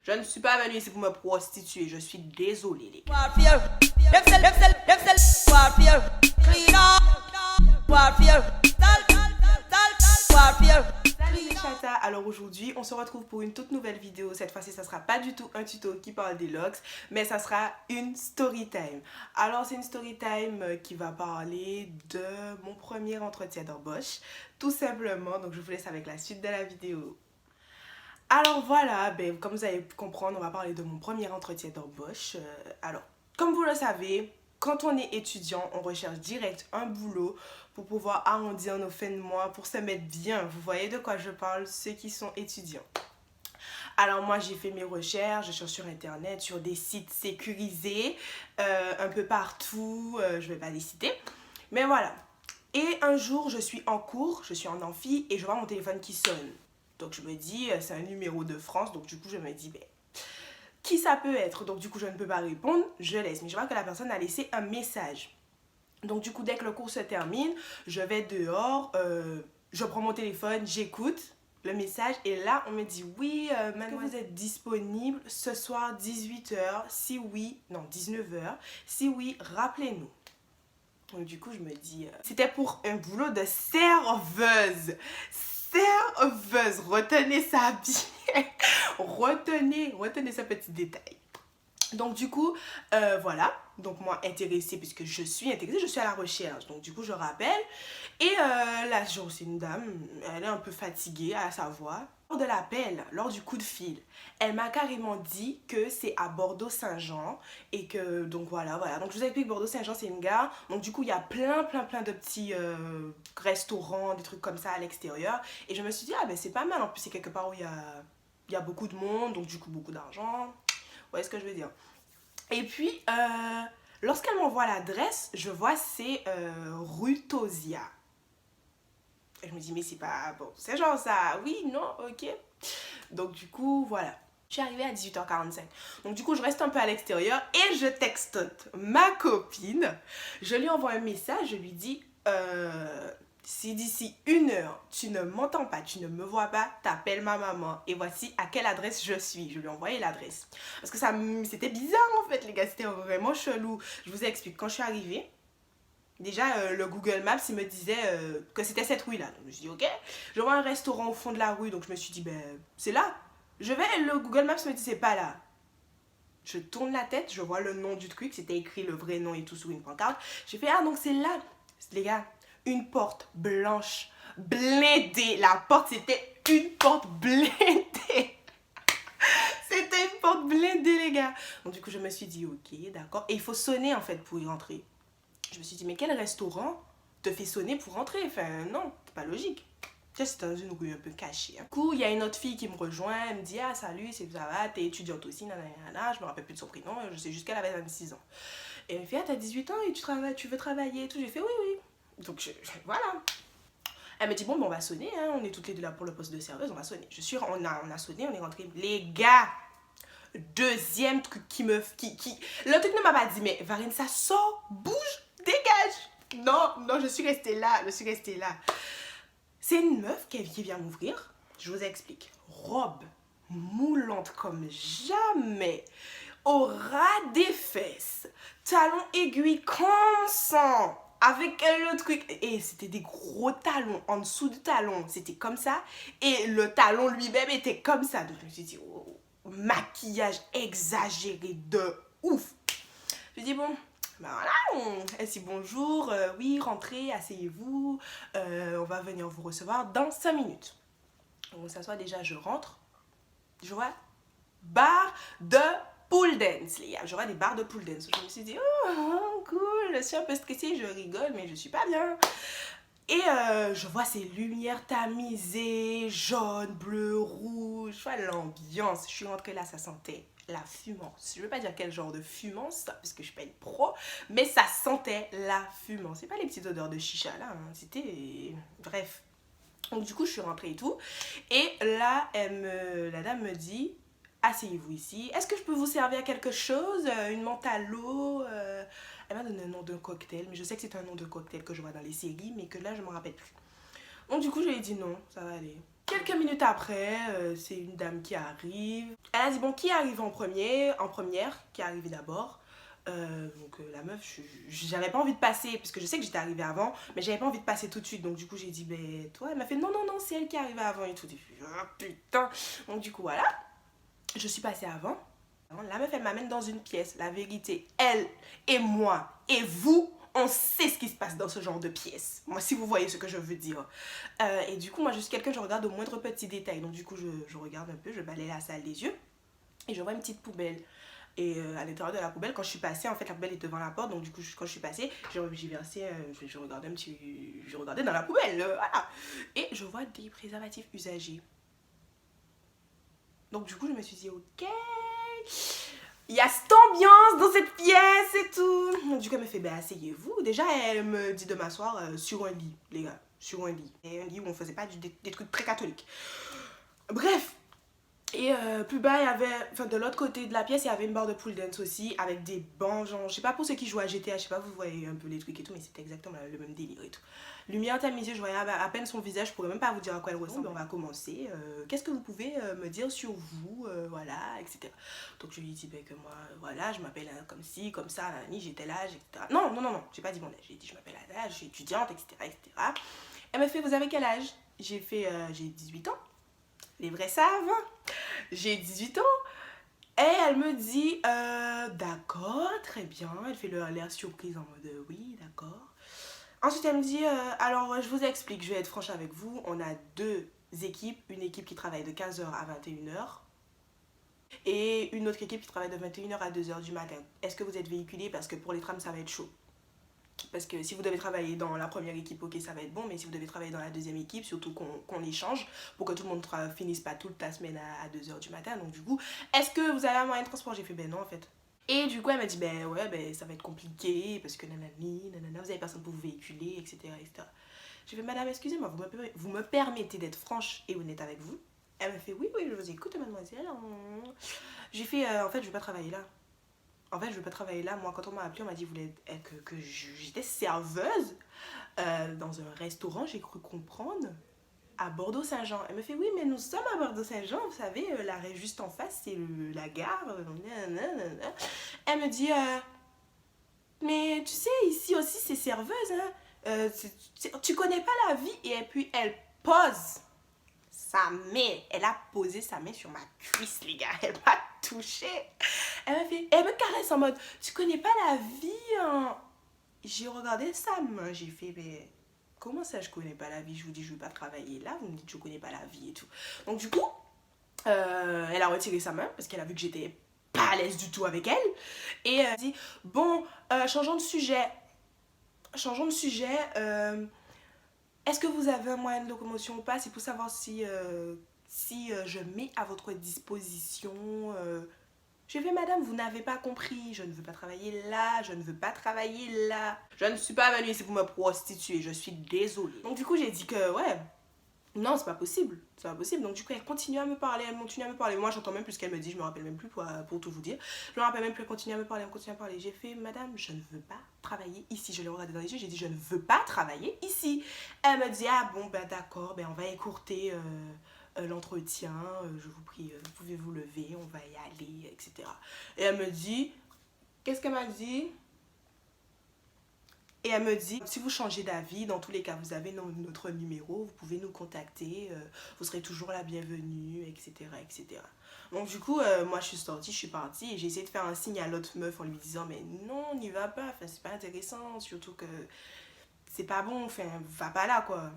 Je ne suis pas venue ici pour me prostituer. Je suis désolée, les gars. Salut les chatas. Alors aujourd'hui, on se retrouve pour une toute nouvelle vidéo. Cette fois-ci, ça sera pas du tout un tuto qui parle des locks, mais ça sera une story time. Alors c'est une story time qui va parler de mon premier entretien d'embauche, tout simplement. Donc je vous laisse avec la suite de la vidéo. Alors voilà, comme vous avez pu comprendre, on va parler de mon premier entretien d'embauche. Alors, comme vous le savez, quand on est étudiant, on recherche direct un boulot pour pouvoir arrondir nos fins de mois, pour se mettre bien. Vous voyez de quoi je parle, ceux qui sont étudiants. Alors moi, j'ai fait mes recherches, je cherche sur internet, sur des sites sécurisés, un peu partout, je vais pas les citer. Mais voilà. Et un jour, je suis en cours, je suis en amphi et je vois mon téléphone qui sonne. Donc je me dis, c'est un numéro de France, donc du coup je me dis, qui ça peut être? Donc du coup je ne peux pas répondre, je laisse. Mais je vois que la personne a laissé un message. Donc du coup dès que le cours se termine, je vais dehors, je prends mon téléphone, j'écoute le message et là on me dit, oui, maintenant vous êtes disponible ce soir 18h, si oui, non 19h, si oui, rappelez-nous. Donc du coup je me dis, c'était pour un boulot de serveuse. Serveuse, retenez ça bien, retenez ce petit détail. Donc du coup, voilà, donc moi intéressée, puisque je suis intéressée, je suis à la recherche. Donc du coup je rappelle, et là c'est une dame, elle est un peu fatiguée à sa voix. Lors de l'appel, lors du coup de fil, elle m'a carrément dit que c'est à Bordeaux-Saint-Jean et que, donc voilà. Donc je vous explique, Bordeaux-Saint-Jean c'est une gare, donc du coup il y a plein de petits restaurants, des trucs comme ça à l'extérieur. Et je me suis dit, ah c'est pas mal, en plus c'est quelque part où il y a beaucoup de monde, donc du coup beaucoup d'argent, vous voyez ce que je veux dire. Et puis, lorsqu'elle m'envoie l'adresse, je vois c'est rue Tosia. Et je me dis, mais c'est pas bon, c'est genre ça, oui, non, ok. Donc du coup, voilà. Je suis arrivée à 18h45. Donc du coup, je reste un peu à l'extérieur et je texte ma copine. Je lui envoie un message, je lui dis, si d'ici 1 heure, tu ne m'entends pas, tu ne me vois pas, t'appelles ma maman. Et voici à quelle adresse je suis. Je lui ai envoyé l'adresse. Parce que c'était bizarre en fait, les gars, c'était vraiment chelou. Je vous explique, quand je suis arrivée, déjà, le Google Maps, il me disait que c'était cette rue-là. Donc, je me suis dit, ok. Je vois un restaurant au fond de la rue, donc je me suis dit, c'est là. Le Google Maps me dit, c'est pas là. Je tourne la tête, je vois le nom du truc, c'était écrit le vrai nom et tout sur une pancarte. J'ai fait, ah, donc c'est là. Les gars, une porte blanche, blindée. La porte, c'était une porte blindée. C'était une porte blindée, les gars. Donc, du coup, je me suis dit, ok, d'accord. Et il faut sonner, en fait, pour y rentrer. Je me suis dit, mais quel restaurant te fait sonner pour rentrer? Enfin, non, c'est pas logique. C'est dans une rue un peu cachée. Du coup, il y a une autre fille qui me rejoint. Elle me dit, ah, salut, ça va, t'es étudiante aussi, nanana. Je me rappelle plus de son prénom, je sais juste qu'elle avait 26 ans. Et elle me fait, ah, t'as 18 ans et tu veux travailler et tout. J'ai fait, oui, oui. Donc, voilà. Elle me dit, bon, on va sonner, hein. On est toutes les deux là pour le poste de serveuse, on va sonner. On a sonné, on est rentrés. Les gars, deuxième truc qui le truc ne m'a pas dit, mais Varine, ça sort, bouge, dégage. Non, je suis restée là, C'est une meuf qui vient m'ouvrir, je vous explique. Robe moulante comme jamais, au ras des fesses, talons aiguilles comme ça, avec le truc, et c'était des gros talons, en dessous du talon, c'était comme ça, et le talon lui-même était comme ça. Donc je me suis dit, oh, maquillage exagéré de ouf. Je dis, bon, voilà, elle dit bonjour, oui, rentrez, asseyez-vous, on va venir vous recevoir dans 5 minutes. On s'assoit déjà, je rentre, je vois bar de pool dance, les gars. Je vois des bars de pool dance. Je me suis dit, oh, cool, je suis un peu stressée, je rigole, mais je suis pas bien. Et je vois ces lumières tamisées, jaune, bleu, rouge, je vois l'ambiance. Je suis rentrée là, ça sentait la fumance. Je veux pas dire quel genre de fumance, parce que je suis pas une pro, mais ça sentait la fumance. C'est pas les petites odeurs de chicha là, hein. C'était... Bref. Donc du coup, je suis rentrée et tout. Et là, la dame me dit, asseyez-vous ici. Est-ce que je peux vous servir quelque chose? Une menthe à l'eau? Elle m'a donné un nom d'un cocktail, mais je sais que c'est un nom de cocktail que je vois dans les séries, mais que là, je ne me rappelle plus. Donc du coup, je lui ai dit non, ça va aller. Que quelques minutes après, c'est une dame qui arrive. Elle a dit bon, qui arrive en premier, en première, qui est arrivé d'abord. La meuf, j'avais pas envie de passer parce que je sais que j'étais arrivée avant, mais j'avais pas envie de passer tout de suite. Donc du coup j'ai dit ben toi, elle m'a fait non non non, c'est elle qui est arrivée avant et tout. Et puis, oh, putain. Donc du coup voilà, je suis passée avant. La meuf elle m'amène dans une pièce. La vérité, elle et moi et vous, on sait ce qui se passe dans ce genre de pièce. Moi, si vous voyez ce que je veux dire. Et du coup, moi, je suis quelqu'un, je regarde au moindre petit détail. Donc, du coup, je regarde un peu, je balaye la salle des yeux. Et je vois une petite poubelle. Et à l'intérieur de la poubelle, quand je suis passée, en fait, la poubelle est devant la porte. Donc, du coup, quand je suis passée, j'ai versé, je regardais je regardais dans la poubelle. Voilà. Et je vois des préservatifs usagés. Donc, du coup, je me suis dit, ok. Il y a cette ambiance dans cette pièce et tout. Donc, du coup, elle me fait, ben, asseyez-vous. Déjà, elle me dit de m'asseoir sur un lit, les gars. Sur un lit. Et un lit où on faisait pas des trucs très catholiques. Bref. Et plus bas, il y avait, enfin de l'autre côté de la pièce, il y avait une barre de pool dance aussi, avec des bancs, genre, je sais pas pour ceux qui jouent à GTA, je sais pas, vous voyez un peu les trucs et tout, mais c'était exactement le même délire et tout. Lumière tamisée, je voyais à peine son visage, je pourrais même pas vous dire à quoi elle ressemble. On va commencer. Qu'est-ce que vous pouvez me dire sur vous, voilà, etc. Donc je lui ai dit ben, que moi, voilà, je m'appelle comme ci, comme ça, j'ai tel âge, etc. Non, non, non, non, j'ai pas dit mon âge, j'ai dit je m'appelle Ada, je suis étudiante, etc., etc. Elle me fait, vous avez quel âge? J'ai fait, j'ai 18 ans. Les vrais savent. J'ai 18 ans. Et elle me dit, d'accord, très bien. Elle fait l'air surprise en mode, oui, d'accord. Ensuite, elle me dit, alors je vous explique, je vais être franche avec vous. On a deux équipes. Une équipe qui travaille de 15h à 21h. Et une autre équipe qui travaille de 21h à 2h du matin. Est-ce que vous êtes véhiculé? Parce que pour les trams, ça va être chaud. Parce que si vous devez travailler dans la première équipe, ok, ça va être bon, mais si vous devez travailler dans la deuxième équipe, surtout qu'on échange pour que tout le monde finisse pas toute la semaine à 2h du matin. Donc du coup, est-ce que vous avez un moyen de transport? J'ai fait ben non en fait. Et du coup, elle m'a dit ben ouais, ben ça va être compliqué parce que nanani, nanana, vous avez personne pour vous véhiculer, etc. etc. J'ai fait madame, excusez-moi, vous me permettez d'être franche et honnête avec vous? Elle m'a fait oui, oui, je vous écoute mademoiselle. J'ai fait en fait, je vais pas travailler là. En fait, je veux pas travailler là. Moi, quand on m'a appelé, on m'a dit que j'étais serveuse dans un restaurant, j'ai cru comprendre, à Bordeaux-Saint-Jean. Elle me fait, oui, mais nous sommes à Bordeaux-Saint-Jean, vous savez, l'arrêt juste en face, c'est la gare. Elle me dit, mais tu sais, ici aussi, c'est serveuse, hein. Tu connais pas la vie. Et puis, elle pose sa main. Elle a posé sa main sur ma cuisse, les gars. Elle m'a touchée. Elle me caresse en mode, tu connais pas la vie, hein. J'ai regardé sa main, j'ai fait, mais comment ça je connais pas la vie? Je vous dis, je veux pas travailler là, vous me dites, je connais pas la vie et tout. Donc du coup, elle a retiré sa main parce qu'elle a vu que j'étais pas à l'aise du tout avec elle. Et elle a dit, bon, changeons de sujet. Changeons de sujet. Est-ce que vous avez un moyen de locomotion ou pas? C'est pour savoir si je mets à votre disposition. J'ai fait, madame, vous n'avez pas compris. Je ne veux pas travailler là. Je ne veux pas travailler là. Je ne suis pas venue ici pour me prostituer. Je suis désolée. Donc, du coup, j'ai dit que, ouais, non, c'est pas possible. C'est pas possible. Donc, du coup, elle continue à me parler. Elle continue à me parler. Moi, j'entends même plus ce qu'elle me dit. Je me rappelle même plus pour tout vous dire. Je me rappelle même plus. Elle continue à me parler. Elle continue à me parler. J'ai fait, madame, je ne veux pas travailler ici. Je l'ai regardé dans les yeux. J'ai dit, je ne veux pas travailler ici. Elle me dit, ah bon, ben d'accord, ben on va écourter l'entretien, je vous prie, vous pouvez vous lever, on va y aller, etc. Et elle me dit, qu'est-ce qu'elle m'a dit? Et elle me dit, si vous changez d'avis, dans tous les cas, vous avez notre numéro, vous pouvez nous contacter, vous serez toujours la bienvenue, etc. etc. Donc du coup, moi je suis sortie, je suis partie et j'ai essayé de faire un signe à l'autre meuf en lui disant, mais non, n'y va pas, enfin, c'est pas intéressant, surtout que c'est pas bon, enfin, va pas là, quoi.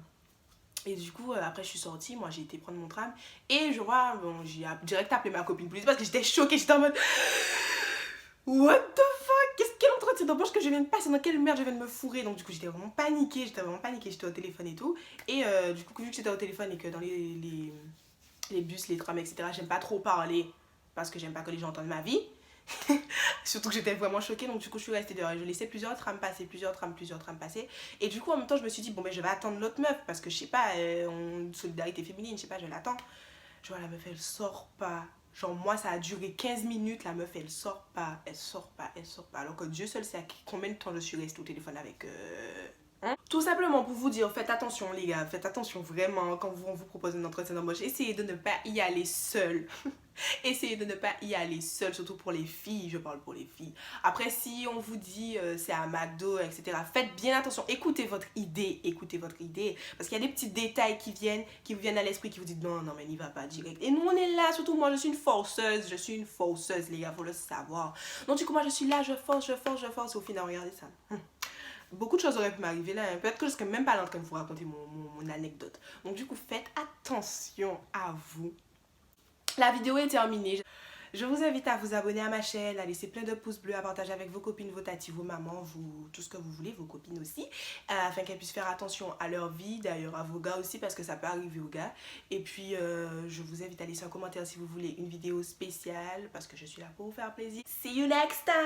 Et du coup, après je suis sortie, moi j'ai été prendre mon tram et je vois, bon, j'ai direct appelé ma copine police parce que j'étais choquée, j'étais en mode what the fuck, quel entretien d'embauche que je viens de passer, dans quelle merde je viens de me fourrer. Donc du coup j'étais vraiment paniquée, j'étais au téléphone et tout. Et du coup vu que j'étais au téléphone et que dans les bus, les trams, etc. j'aime pas trop parler parce que j'aime pas que les gens entendent ma vie. Surtout que j'étais vraiment choquée, donc du coup je suis restée dehors et je laissais plusieurs trams passer. Et du coup en même temps je me suis dit, bon ben je vais attendre l'autre meuf parce que je sais pas, solidarité féminine, je sais pas, je l'attends. Je vois la meuf, elle sort pas. Genre moi ça a duré 15 minutes, la meuf elle sort pas. Alors que Dieu seul sait à combien de temps je suis restée au téléphone avec Tout simplement pour vous dire, faites attention les gars, faites attention vraiment quand on vous propose un entretien d'embauche. Essayez de ne pas y aller seul. Essayez de ne pas y aller seul, surtout pour les filles, je parle pour les filles. Après, si on vous dit c'est à McDo, etc., faites bien attention, écoutez votre idée, parce qu'il y a des petits détails qui vous viennent à l'esprit, qui vous disent non, non, mais n'y va pas direct. Et nous, on est là, surtout moi, je suis une forceuse, les gars, faut le savoir. Donc du coup, moi, je suis là, je force, et au final, regardez ça. Beaucoup de choses auraient pu m'arriver là. Peut-être que je serais même pas là en train de vous raconter mon anecdote. Donc du coup, faites attention à vous. La vidéo est terminée. Je vous invite à vous abonner à ma chaîne, à laisser plein de pouces bleus, à partager avec vos copines, vos tatis, vos mamans, tout ce que vous voulez, vos copines aussi, afin qu'elles puissent faire attention à leur vie, d'ailleurs à vos gars aussi, parce que ça peut arriver aux gars. Et puis, je vous invite à laisser un commentaire si vous voulez une vidéo spéciale, parce que je suis là pour vous faire plaisir. See you next time!